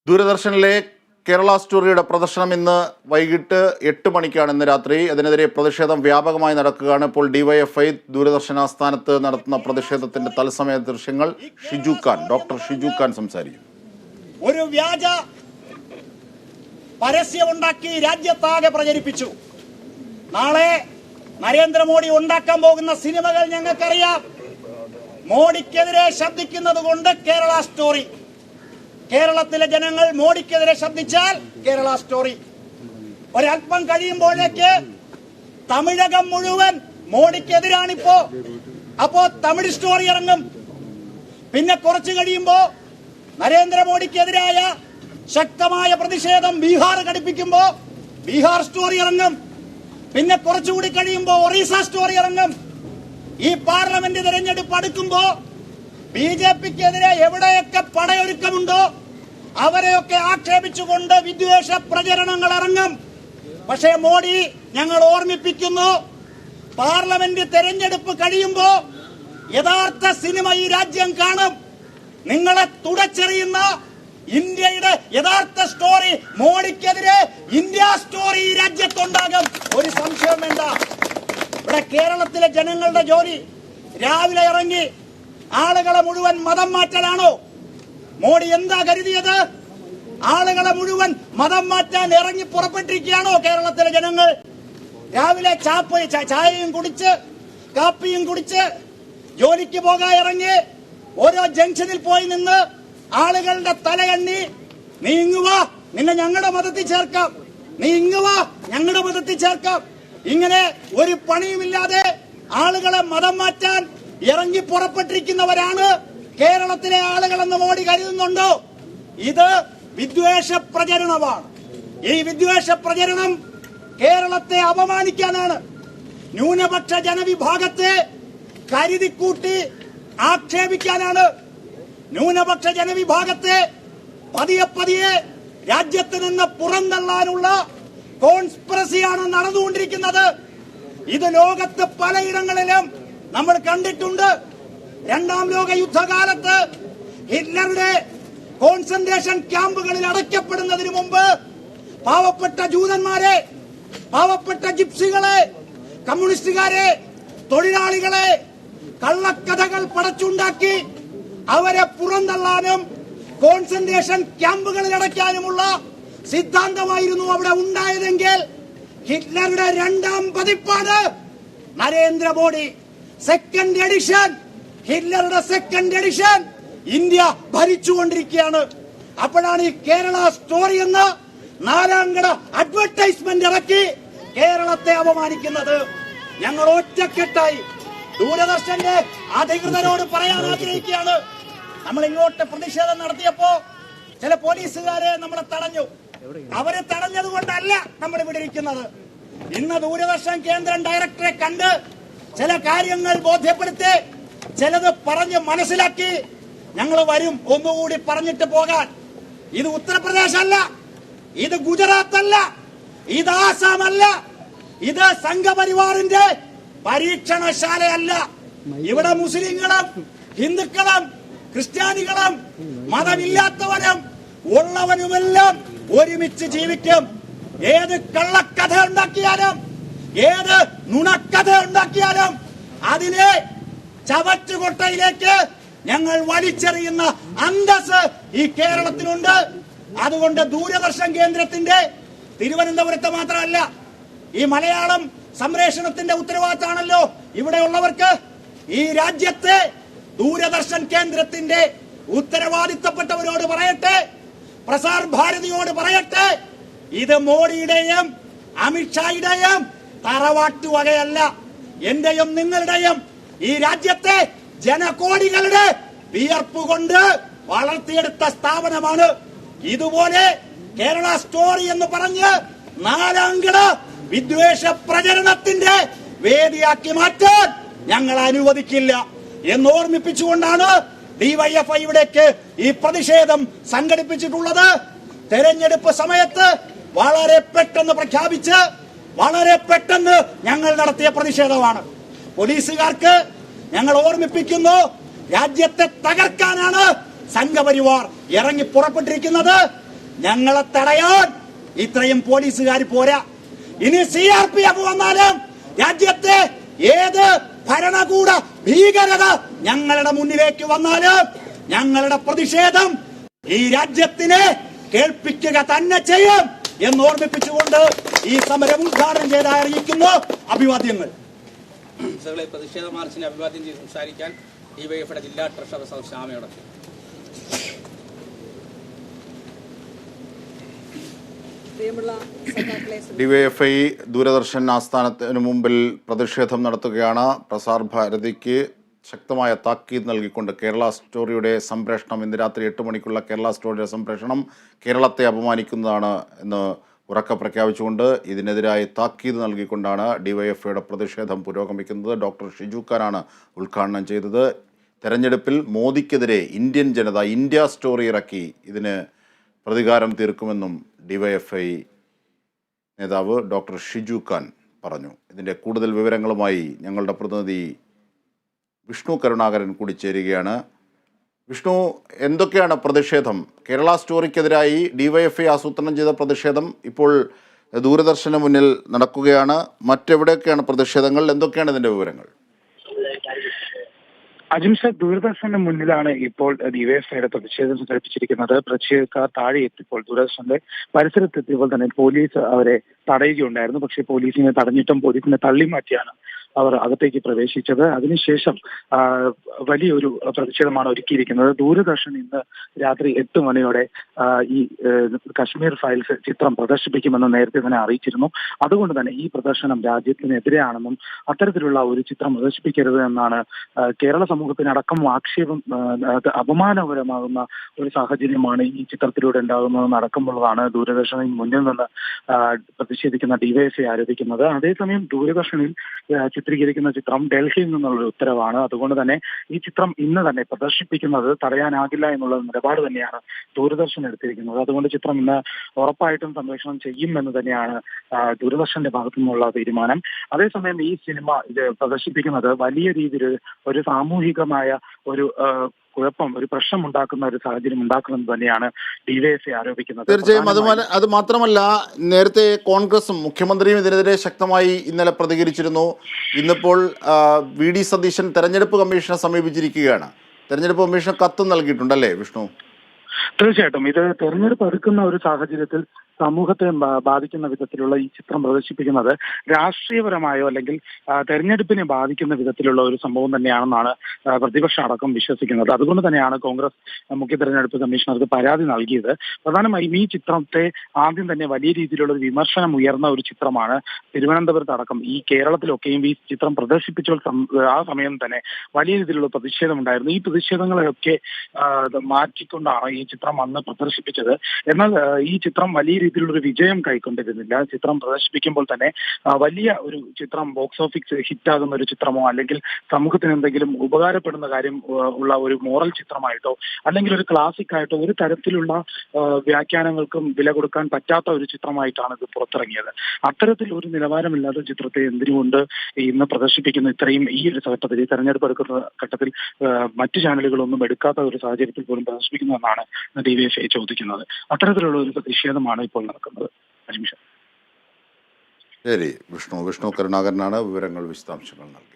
ദൂരദർശനിലെ കേരള സ്റ്റോറിയുടെ പ്രദർശനം ഇന്ന് വൈകിട്ട് 8 മണിക്കാണ് ഇന്ന് രാത്രി. അതിനെതിരെ പ്രതിഷേധം വ്യാപകമായി നടക്കുകയാണ്. ഇപ്പോൾ ഡിവൈഎഫ്ഐ ദൂരദർശൻ ആസ്ഥാനത്ത് നടത്തുന്ന പ്രതിഷേധത്തിന്റെ തത്സമയ ദൃശ്യങ്ങൾ ഡോക്ടർ ഷിജു ഖാൻ സംസാരിക്കും. ഒരു വ്യാജ പരസ്യമുണ്ടാക്കി രാജ്യത്താകെ പ്രചരിപ്പിച്ചു. നാളെ നരേന്ദ്രമോദി ഉണ്ടാക്കാൻ പോകുന്ന സിനിമകൾ ഞങ്ങൾക്കറിയാം. മോഡിക്കെതിരെ ശബ്ദിക്കുന്നത് കൊണ്ട് കേരള സ്റ്റോറി. കേരളത്തിലെ ജനങ്ങൾ മോഡിക്കെതിരെ ശബ്ദിച്ചാൽ കേരള സ്റ്റോറി. ഒരല്പം കഴിയുമ്പോഴേക്ക് തമിഴകം മുഴുവൻ മോഡിക്കെതിരാണിപ്പോ. അപ്പോ തമിഴ് സ്റ്റോറി ഇറങ്ങും. പിന്നെ കുറച്ചു കഴിയുമ്പോ നരേന്ദ്രമോദിക്കെതിരായ ശക്തമായ പ്രതിഷേധം ബീഹാർ ഘടിപ്പിക്കുമ്പോ ബീഹാർ സ്റ്റോറി ഇറങ്ങും. പിന്നെ കുറച്ചുകൂടി കഴിയുമ്പോ ഒറീസ സ്റ്റോറി ഇറങ്ങും. ഈ പാർലമെന്റ് തെരഞ്ഞെടുപ്പ് അടുക്കുമ്പോ ബിജെപിക്കെതിരെ എവിടെയൊക്കെ പടയൊരുക്കമുണ്ടോ അവരെയൊക്കെ ആക്ഷേപിച്ചുകൊണ്ട് വിദ്വേഷ പ്രചരണങ്ങൾ ഇറങ്ങും. പക്ഷേ മോഡി ഞങ്ങൾ ഓർമ്മിപ്പിക്കുന്നു, പാർലമെന്റ് തെരഞ്ഞെടുപ്പ് കഴിയുമ്പോ യഥാർത്ഥ സിനിമ ഈ രാജ്യം കാണും. നിങ്ങളെ തുടച്ചെറിയുന്ന ഇന്ത്യയുടെ യഥാർത്ഥ സ്റ്റോറി മോഡിക്കെതിരെ ഇന്ത്യ സ്റ്റോറി ഈ രാജ്യത്തുണ്ടാകും. ഒരു സംശയം വേണ്ട. ഇവിടെ കേരളത്തിലെ ജനങ്ങളുടെ ജോലി രാവിലെ ഇറങ്ങി ആളുകളെ മുഴുവൻ മതം മാറ്റലാണോ? മോഡി എന്താ കരുതിയത്? ആളുകളെ മുഴുവൻ മതം മാറ്റാൻ ഇറങ്ങി പുറപ്പെട്ടിരിക്കുകയാണോ കേരളത്തിലെ ജനങ്ങൾ? രാവിലെ ചായയും കുടിച്ച് കാപ്പിയും കുടിച്ച് ജോലിക്ക് പോകാൻ ഇറങ്ങി ഓരോ ജംഗ്ഷനിൽ പോയി നിന്ന് ആളുകളുടെ തലയെണ്ണി, നീ ഇങ്ങുവാ, നിന്നെ ഞങ്ങളുടെ മതത്തിൽ ചേർക്കാം, നീ ഇങ്ങുവാ, ഞങ്ങളുടെ മതത്തിൽ ചേർക്കാം. ഇങ്ങനെ ഒരു പണിയുമില്ലാതെ ആളുകളെ മതം മാറ്റാൻ ഇറങ്ങി പുറപ്പെട്ടിരിക്കുന്നവരാണ് കേരളത്തിലെ ആളുകളെന്ന് മോഡി കരുതുന്നുണ്ടോ? ഇത് വിദ്വേഷ പ്രചരണമാണ്. ഈ വിദ്വേഷ പ്രചരണം കേരളത്തെ അപമാനിക്കാനാണ്. ന്യൂനപക്ഷ ജനവിഭാഗത്തെ കരുതിക്കൂട്ടി ആക്ഷേപിക്കാനാണ്. ന്യൂനപക്ഷ ജനവിഭാഗത്തെ പതിയെ പതിയെ രാജ്യത്ത് നിന്ന് പുറന്തള്ളാനുള്ള കോൺസ്പിറസിയാണ് നടന്നുകൊണ്ടിരിക്കുന്നത്. ഇത് ലോകത്ത് പലയിടങ്ങളിലും നമ്മൾ കണ്ടിട്ടുണ്ട്. രണ്ടാം ലോക യുദ്ധകാലത്ത് ഹിറ്റ്ലറുടെ കോൺസെൻട്രേഷൻ ക്യാമ്പുകളിൽ അടയ്ക്കപ്പെടുന്നതിന് മുമ്പ് പാവപ്പെട്ട ജൂതന്മാരെ, പാവപ്പെട്ട ജിപ്സികളെ, കമ്മ്യൂണിസ്റ്റുകാരെ, തൊഴിലാളികളെ കള്ളക്കഥകൾ പടച്ചുണ്ടാക്കി അവരെ പുറന്തള്ളാനും കോൺസെൻട്രേഷൻ ക്യാമ്പുകളിൽ അടയ്ക്കാനുമുള്ള സിദ്ധാന്തമായിരുന്നു അവിടെ ഉണ്ടായതെങ്കിൽ ഹിറ്റ്ലറുടെ രണ്ടാം പതിപ്പാണ് നരേന്ദ്രമോദി. സെക്കൻഡ് എഡിഷൻ, ഹിറ്റ്ലറുടെ സെക്കൻഡ് എഡിഷൻ ഇന്ത്യ ഭരിച്ചുകൊണ്ടിരിക്കുകയാണ്. അപ്പോഴാണ് ഈ കേരള സ്റ്റോറി എന്ന നാലാംകട അഡ്വർടൈസ്മെന്റ് ഇറക്കി കേരളത്തെ അപമാനിക്കുന്നത്. ഞങ്ങൾ ഒറ്റക്കെട്ടായി ദൂരദർശന്റെ അധികൃതരോട് പറയാൻ ആഗ്രഹിക്കുകയാണ്. നമ്മൾ ഇങ്ങോട്ട് പ്രതിഷേധം നടത്തിയപ്പോ ചില പോലീസുകാരെ നമ്മളെ തടഞ്ഞു. അവരെ തടഞ്ഞത് കൊണ്ടല്ല നമ്മൾ ഇവിടെ ഇരിക്കുന്നത്. ഇന്ന് ദൂരദർശൻ കേന്ദ്രം ഡയറക്ടറെ കണ്ട് ചില കാര്യങ്ങൾ ബോധ്യപ്പെടുത്തി, ചിലത് പറഞ്ഞ് മനസ്സിലാക്കി ഞങ്ങൾ വരും ഒന്നുകൂടി പറഞ്ഞിട്ട് പോകാൻ. ഇത് ഉത്തർപ്രദേശ് അല്ല, ഇത് ഗുജറാത്ത് അല്ല, ഇത് ആസാം അല്ല, ഇത് സംഘപരിവാറിന്റെ പരീക്ഷണശാലയല്ല. ഇവിടെ മുസ്ലിങ്ങളും ഹിന്ദുക്കളും ക്രിസ്ത്യാനികളും മതമില്ലാത്തവരും ഉള്ളവനുമെല്ലാം ഒരുമിച്ച് ജീവിക്കും. ഏത് കള്ളക്കഥ ഉണ്ടാക്കിയാലും, ഏത് നുണക്കഥ ഉണ്ടാക്കിയാലും അതിനെ ചവറ്റുകൊട്ടയിലേക്ക് ഞങ്ങൾ വലിച്ചെറിയുന്ന അന്തസ് ഈ കേരളത്തിലുണ്ട്. അതുകൊണ്ട് ദൂരദർശൻ കേന്ദ്രത്തിന്റെ തിരുവനന്തപുരത്ത് മാത്രമല്ല, ഈ മലയാളം സംപ്രേഷണത്തിന്റെ ഉത്തരവാദിത്തമാണല്ലോ ഇവിടെയുള്ളവർക്ക്. ഈ രാജ്യത്തെ ദൂരദർശൻ കേന്ദ്രത്തിന്റെ ഉത്തരവാദിത്തപ്പെട്ടവരോട് പറയട്ടെ, പ്രസാർ ഭാരതിയോട് പറയട്ടെ, ഇത് മോഡിയുടെയും അമിത്ഷായുടെയും തറവാട്ടുവകയല്ല, എന്റെയും നിങ്ങളുടെയും ഈ രാജ്യത്തെ ജനകോടികളുടെ വിയർപ്പ് കൊണ്ട് വളർത്തിയെടുത്ത സ്ഥാപനമാണ്. ഇതുപോലെ കേരള സ്റ്റോറി എന്ന് പറഞ്ഞ് നാലാംകട വിദ്വേഷ പ്രചരണത്തിന്റെ വേദിയാക്കി മാറ്റാൻ ഞങ്ങൾ അനുവദിക്കില്ല എന്ന് ഓർമ്മിപ്പിച്ചുകൊണ്ടാണ് ഡിവൈഎഫ്ഐ ഇവിടേക്ക് ഈ പ്രതിഷേധം സംഘടിപ്പിച്ചിട്ടുള്ളത്. തെരഞ്ഞെടുപ്പ് സമയത്ത് വളരെ പെട്ടെന്ന് പ്രഖ്യാപിച്ച് വളരെ പെട്ടെന്ന് ഞങ്ങൾ നടത്തിയ പ്രതിഷേധമാണ്. പോലീസുകാർക്ക് ഞങ്ങൾ ഓർമ്മിപ്പിക്കുന്നു, രാജ്യത്തെ തകർക്കാനാണ് സംഘപരിവാർ ഇറങ്ങി പുറപ്പെട്ടിരിക്കുന്നത്. ഞങ്ങളെ തടയാൻ ഇത്രയും പോലീസുകാർ പോരാ. ഇനി CRPF വന്നാലും രാജ്യത്തെ ഏത് ഭരണകൂട ഭീകരത ഞങ്ങളുടെ മുന്നിലേക്ക് വന്നാലും ഞങ്ങളുടെ പ്രതിഷേധം ഈ രാജ്യത്തിനെ കേൾപ്പിക്കുക തന്നെ ചെയ്യും എന്ന് ഓർമ്മിപ്പിച്ചുകൊണ്ട് ഈ സമരം ഉദ്ഘാടനം ചെയ്ത് അറിയിക്കുന്നു. അഭിവാദ്യങ്ങൾ. പ്രതിഷേധ മാർച്ചിനെ അഭിവാദ്യം ചെയ്ത് സംസാരിക്കാൻ ഡിവൈഎഫ്ഐയുടെ ജില്ലാ ട്രഷറർ ശ്യാമയോട്. ഡിവൈഎഫ്ഐ ദൂരദർശൻ ആസ്ഥാനത്തിന് മുമ്പിൽ പ്രതിഷേധം നടത്തുകയാണ്. പ്രസാർ ഭാരതിക്ക് ശക്തമായ താക്കീത് നൽകിക്കൊണ്ട് കേരള സ്റ്റോറിയുടെ സംപ്രേഷണം ഇന്ന് രാത്രി 8 മണിക്കുള്ള കേരള സ്റ്റോറിയുടെ സംപ്രേഷണം കേരളത്തെ അപമാനിക്കുന്നതാണ് എന്ന് ഉറക്കെ പ്രഖ്യാപിച്ചുകൊണ്ട് ഇതിനെതിരായി താക്കീത് നൽകിക്കൊണ്ടാണ് ഡിവൈഎഫ്ഐയുടെ പ്രതിഷേധം പുരോഗമിക്കുന്നത്. ഡോക്ടർ ഷിജു ഖാനാണ് ഉദ്ഘാടനം ചെയ്തത്. തെരഞ്ഞെടുപ്പിൽ മോദിക്കെതിരെ ഇന്ത്യൻ ജനത ഇന്ത്യ സ്റ്റോറി ഇറക്കി ഇതിന് പ്രതികാരം തീർക്കുമെന്നും ഡിവൈഎഫ്ഐ നേതാവ് ഡോക്ടർ ഷിജു ഖാൻ പറഞ്ഞു. ഇതിൻ്റെ കൂടുതൽ വിവരങ്ങളുമായി ഞങ്ങളുടെ പ്രതിനിധി വിഷ്ണു കരുണാകരൻ കൂടി ചേരുകയാണ്. വിഷ്ണു, എന്തൊക്കെയാണ് പ്രതിഷേധം? കേരള സ്റ്റോറിക്കെതിരായി ഡിവൈഎഫ്ഐ ആസൂത്രണം ചെയ്ത പ്രതിഷേധം ഇപ്പോൾ ദൂരദർശന് മുന്നിൽ നടക്കുകയാണ്. മറ്റെവിടെയൊക്കെയാണ് പ്രതിഷേധങ്ങൾ? എന്തൊക്കെയാണ് ഇതിൻ്റെ വിവരങ്ങൾ? അജിംഷ, ദൂരദർശന്റെ മുന്നിലാണ് ഇപ്പോൾ ഡിവൈഎഫ്ഐയുടെ പ്രതിഷേധം സംഘടിപ്പിച്ചിരിക്കുന്നത്. പ്രതിഷേധക്കാർ താഴെ എത്തിയപ്പോൾ ദൂരദർശന്റെ പരിസരത്തെത്തിയപ്പോൾ തന്നെ പോലീസ് അവരെ തടയുകയുണ്ടായിരുന്നു. പക്ഷേ പോലീസിനെ തടഞ്ഞിട്ടും പോലീസിനെ തള്ളി മാറ്റിയാണ് അവർ അകത്തേക്ക് പ്രവേശിച്ചത്. അതിനുശേഷം വലിയൊരു പ്രതിഷേധമാണ് ഒരുക്കിയിരിക്കുന്നത്. ദൂരദർശൻ ഇന്ന് രാത്രി 8 മണിയോടെ ഈ കശ്മീർ ഫയൽസ് ചിത്രം പ്രദർശിപ്പിക്കുമെന്ന് നേരത്തെ തന്നെ അറിയിച്ചിരുന്നു. അതുകൊണ്ട് തന്നെ ഈ പ്രദർശനം രാജ്യത്തിനെതിരെയാണെന്നും അത്തരത്തിലുള്ള ഒരു ചിത്രം പ്രദർശിപ്പിക്കരുത് എന്നാണ് കേരള സമൂഹത്തിനടക്കം ആക്ഷേപം, അപമാനകരമാകുന്ന ഒരു സാഹചര്യമാണ് ഈ ചിത്രത്തിലൂടെ ഉണ്ടാകുന്നതെന്ന് അടക്കമുള്ളതാണ് ദൂരദർശനിൽ മുന്നിൽ നിന്ന് പ്രതിഷേധിക്കുന്ന ഡിവൈഎഫ്ഐ ആരോപിക്കുന്നത്. അതേസമയം ദൂരദർശനിൽ ചിത്രീകരിക്കുന്ന ചിത്രം ഡൽഹിയിൽ നിന്നുള്ള ഉത്തരവാണ്. അതുകൊണ്ട് തന്നെ ഈ ചിത്രം ഇന്ന് തന്നെ പ്രദർശിപ്പിക്കുന്നത് തടയാനാകില്ല എന്നുള്ള നിലപാട് തന്നെയാണ് ദൂരദർശൻ എടുത്തിരിക്കുന്നത്. അതുകൊണ്ട് ചിത്രം ഇന്ന് ഉറപ്പായിട്ടും സംപ്രേഷണം ചെയ്യും എന്ന് തന്നെയാണ് ദൂരദർശന്റെ ഭാഗത്തു നിന്നുള്ള തീരുമാനം. അതേസമയം ഈ സിനിമ ഇത് പ്രദർശിപ്പിക്കുന്നത് വലിയ രീതിയിൽ ഒരു സാമൂഹികമായ ഒരു കുഴപ്പം, ഒരു പ്രശ്നം ഉണ്ടാക്കുന്ന ഒരു സാഹചര്യം ഉണ്ടാക്കുമെന്ന് തന്നെയാണ് ഡിവൈഎഫ്ഐ ആരോപിക്കുന്നത്. തീർച്ചയായും അത് മാത്രമല്ല, നേരത്തെ കോൺഗ്രസും മുഖ്യമന്ത്രിയും ഇതിനെതിരെ ശക്തമായി ഇന്നലെ പ്രതികരിച്ചിരുന്നു. ഇന്നിപ്പോൾ VD സതീശൻ തെരഞ്ഞെടുപ്പ് കമ്മീഷനെ സമീപിച്ചിരിക്കുകയാണ്. തെരഞ്ഞെടുപ്പ് കമ്മീഷൻ കത്ത് നൽകിയിട്ടുണ്ടല്ലേ വിഷ്ണു? തീർച്ചയായിട്ടും ഇത് തെരഞ്ഞെടുപ്പ് അടുക്കുന്ന ഒരു സാഹചര്യത്തിൽ സമൂഹത്തെ ബാധിക്കുന്ന വിധത്തിലുള്ള ഈ ചിത്രം പ്രദർശിപ്പിക്കുന്നത് രാഷ്ട്രീയപരമായോ അല്ലെങ്കിൽ തെരഞ്ഞെടുപ്പിനെ ബാധിക്കുന്ന വിധത്തിലുള്ള ഒരു സംഭവം തന്നെയാണെന്നാണ് പ്രതിപക്ഷം അടക്കം വിശ്വസിക്കുന്നത്. അതുകൊണ്ട് തന്നെയാണ് കോൺഗ്രസ് മുഖ്യ തെരഞ്ഞെടുപ്പ് കമ്മീഷണർക്ക് പരാതി നൽകിയത്. പ്രധാനമായും ഈ ചിത്രത്തെ ആദ്യം തന്നെ വലിയ രീതിയിലുള്ള ഒരു വിമർശനം ഉയർന്ന ഒരു ചിത്രമാണ്. തിരുവനന്തപുരത്ത് അടക്കം ഈ കേരളത്തിലൊക്കെയും ഈ ചിത്രം പ്രദർശിപ്പിച്ച ആ സമയം തന്നെ വലിയ രീതിയിലുള്ള പ്രതിഷേധം ഉണ്ടായിരുന്നു. ഈ പ്രതിഷേധങ്ങളെയൊക്കെ മാറ്റിക്കൊണ്ടാണ് ഈ ചിത്രം അന്ന് പ്രദർശിപ്പിച്ചത്. എന്നാൽ ഈ ചിത്രം വലിയ രീതിയിലുള്ള ഒരു വിജയം കൈക്കൊണ്ടിരുന്നില്ല. ചിത്രം പ്രദർശിപ്പിക്കുമ്പോൾ തന്നെ വലിയ ഒരു ചിത്രം ബോക്സ് ഓഫീസ് ഹിറ്റാകുന്ന ഒരു ചിത്രമോ അല്ലെങ്കിൽ സമൂഹത്തിന് എന്തെങ്കിലും ഉപകാരപ്പെടുന്ന കാര്യം ഉള്ള ഒരു മോറൽ ചിത്രമായിട്ടോ അല്ലെങ്കിൽ ഒരു ക്ലാസിക് ആയിട്ടോ ഒരു തരത്തിലുള്ള വ്യാഖ്യാനങ്ങൾക്കും വില കൊടുക്കാൻ പറ്റാത്ത ഒരു ചിത്രമായിട്ടാണ് ഇത് പുറത്തിറങ്ങിയത്. അത്തരത്തിൽ ഒരു നിലവാരമില്ലാത്ത ചിത്രത്തെ എന്തിനുകൊണ്ട് ഇന്ന് പ്രദർശിപ്പിക്കുന്ന ഇത്രയും ഈ ഒരു ഘട്ടത്തിൽ, തെരഞ്ഞെടുപ്പ് എടുക്കുന്ന ഘട്ടത്തിൽ മറ്റു ചാനലുകളൊന്നും എടുക്കാത്ത ഒരു സാഹചര്യത്തിൽ പോലും പ്രദർശിപ്പിക്കുന്നതെന്നാണ് ഡിവൈഎഫ്ഐ ചോദിക്കുന്നത്. അത്തരത്തിലുള്ള ഒരു പ്രതിഷേധമാണ് ഇപ്പോൾ നടക്കുന്നത്. ശരി, വിഷ്ണു കരുണാകരനാണ് വിവരങ്ങൾ, വിശദാംശങ്ങൾ നൽകുന്നത്.